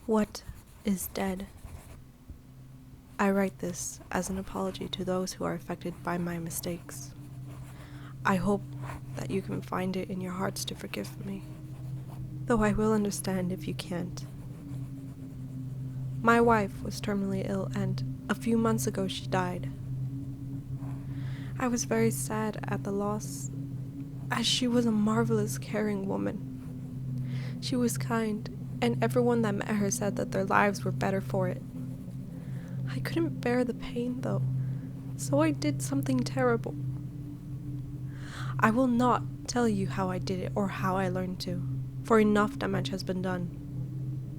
What is dead? I write this as an apology to those who are affected by my mistakes. I hope that you can find it in your hearts to forgive me, though I will understand if you can't. My wife was terminally ill, and a few months ago she died. I was very sad at the loss, as she was a marvelous, caring woman. She was kind, and everyone that met her said that their lives were better for it. I couldn't bear the pain, though, so I did something terrible. I will not tell you how I did it or how I learned to, for enough damage has been done.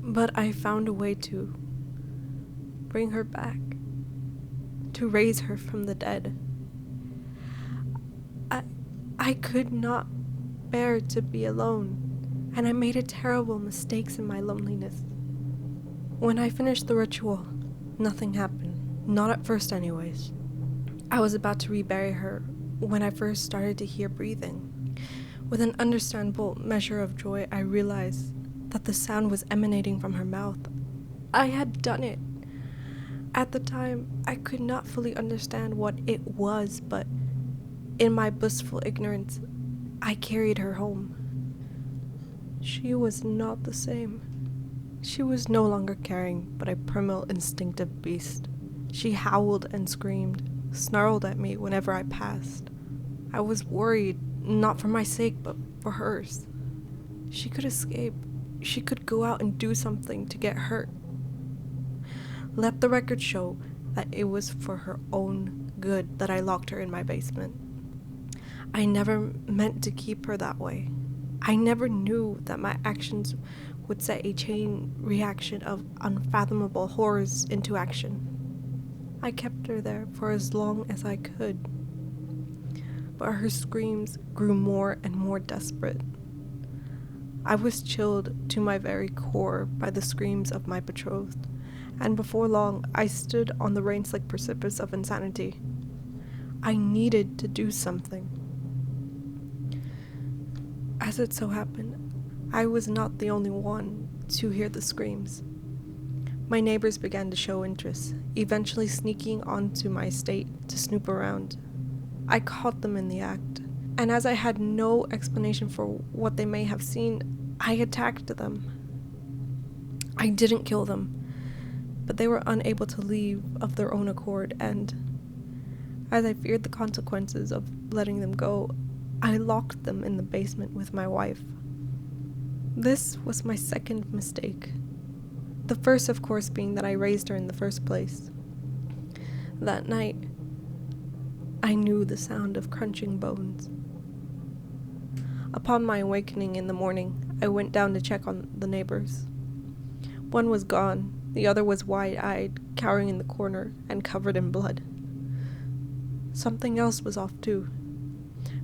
But I found a way to bring her back, to raise her from the dead. I could not bear to be alone, and I made terrible mistakes in my loneliness. When I finished the ritual, nothing happened, not at first anyways. I was about to rebury her when I first started to hear breathing. With an understandable measure of joy, I realized that the sound was emanating from her mouth. I had done it. At the time, I could not fully understand what it was, but in my blissful ignorance, I carried her home. She was not the same. She was no longer caring, but a primal, instinctive beast. She howled and screamed, snarled at me whenever I passed. I was worried, not for my sake, but for hers. She could escape. She could go out and do something to get hurt. Let the record show that it was for her own good that I locked her in my basement. I never meant to keep her that way. I never knew that my actions would set a chain reaction of unfathomable horrors into action. I kept her there for as long as I could, but her screams grew more and more desperate. I was chilled to my very core by the screams of my betrothed, and before long I stood on the rain-slick precipice of insanity. I needed to do something. As it so happened, I was not the only one to hear the screams. My neighbors began to show interest, eventually sneaking onto my estate to snoop around. I caught them in the act, and as I had no explanation for what they may have seen, I attacked them. I didn't kill them, but they were unable to leave of their own accord, and as I feared the consequences of letting them go, I locked them in the basement with my wife. This was my second mistake. The first, of course, being that I raised her in the first place. That night, I knew the sound of crunching bones. Upon my awakening in the morning, I went down to check on the neighbors. One was gone, the other was wide-eyed, cowering in the corner, and covered in blood. Something else was off too,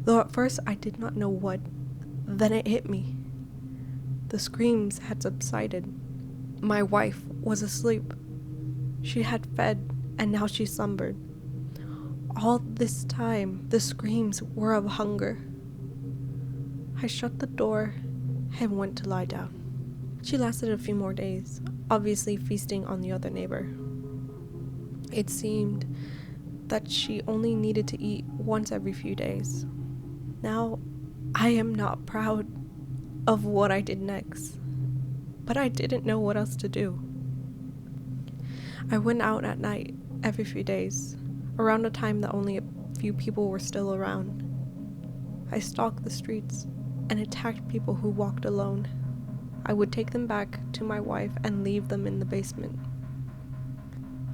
though at first I did not know what. Then it hit me. The screams had subsided. My wife was asleep. She had fed, and now she slumbered. All this time, the screams were of hunger. I shut the door and went to lie down. She lasted a few more days, obviously feasting on the other neighbor. It seemed that she only needed to eat once every few days. Now, I am not proud of what I did next, but I didn't know what else to do. I went out at night every few days, around a time that only a few people were still around. I stalked the streets and attacked people who walked alone. I would take them back to my wife and leave them in the basement.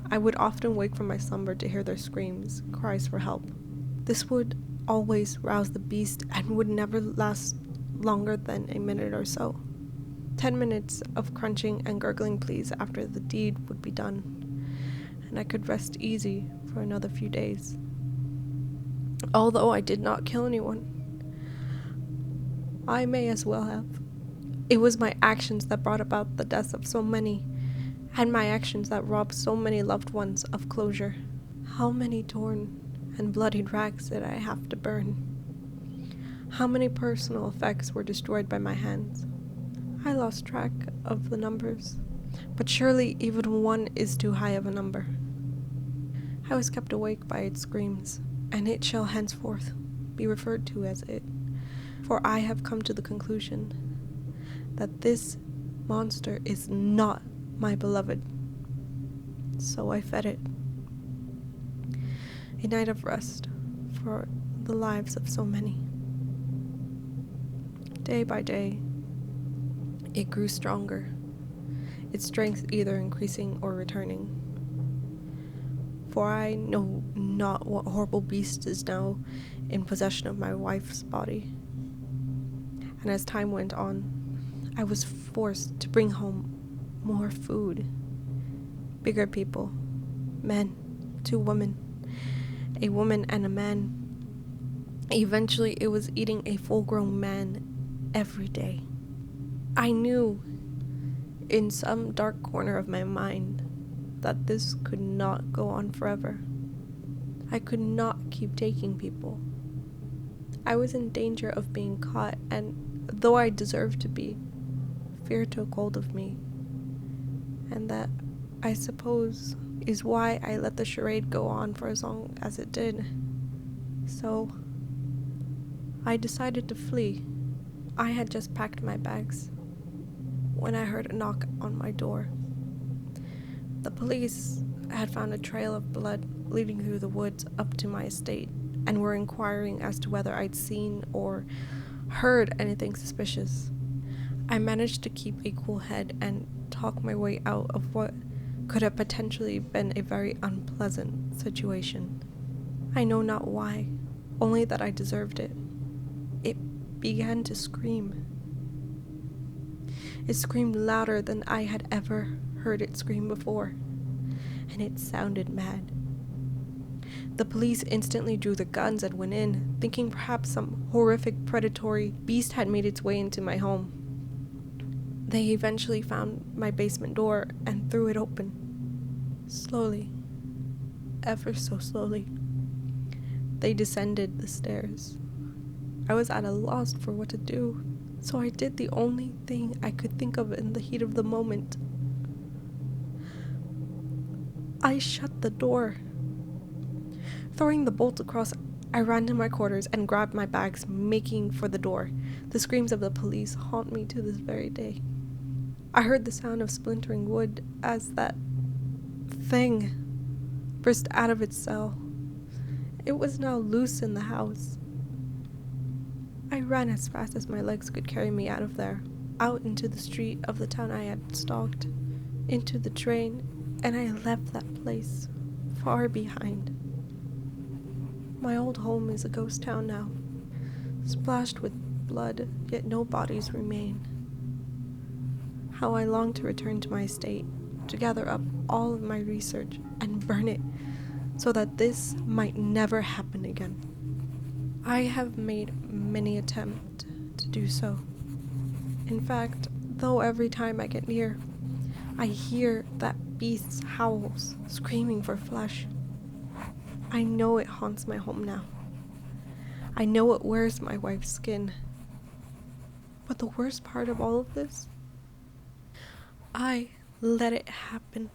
I would often wake from my slumber to hear their screams, cries for help. This would always rouse the beast and would never last longer than a minute or so. 10 minutes of crunching and gurgling pleas after the deed would be done, and I could rest easy for another few days. Although I did not kill anyone, I may as well have. It was my actions that brought about the deaths of so many, and my actions that robbed so many loved ones of closure. How many torn and bloodied rags did I have to burn? How many personal effects were destroyed by my hands? I lost track of the numbers, but surely even one is too high of a number. I was kept awake by its screams, and it shall henceforth be referred to as it, for I have come to the conclusion that this monster is not my beloved. So I fed it. A night of rest for the lives of so many. Day by day, it grew stronger, its strength either increasing or returning. For I know not what horrible beast is now in possession of my wife's body. And as time went on, I was forced to bring home more food. Bigger people, men, 2 women, a woman and a man. Eventually, it was eating a full-grown man every day. I knew in some dark corner of my mind that this could not go on forever. I could not keep taking people. I was in danger of being caught, and though I deserved to be, fear took hold of me. And that, I suppose, is why I let the charade go on for as long as it did. So, I decided to flee. I had just packed my bags when I heard a knock on my door. The police had found a trail of blood leading through the woods up to my estate and were inquiring as to whether I'd seen or heard anything suspicious. I managed to keep a cool head and talk my way out of what could have potentially been a very unpleasant situation. I know not why, only that I deserved it. It began to scream. It screamed louder than I had ever heard it scream before, and it sounded mad. The police instantly drew their guns and went in, thinking perhaps some horrific predatory beast had made its way into my home. They eventually found my basement door and threw it open. Slowly, ever so slowly, they descended the stairs. I was at a loss for what to do, so I did the only thing I could think of in the heat of the moment. I shut the door. Throwing the bolt across, I ran to my quarters and grabbed my bags, making for the door. The screams of the police haunt me to this very day. I heard the sound of splintering wood as that thing burst out of its cell. It was now loose in the house. I ran as fast as my legs could carry me out of there, out into the street of the town I had stalked, into the train, and I left that place far behind. My old home is a ghost town now, splashed with blood, yet no bodies remain. How I long to return to my estate, to gather up all of my research and burn it, so that this might never happen again. I have made many attempts to do so. In fact, though every time I get near, I hear that beast's howls, screaming for flesh. I know it haunts my home now. I know it wears my wife's skin. But the worst part of all of this, I let it happen.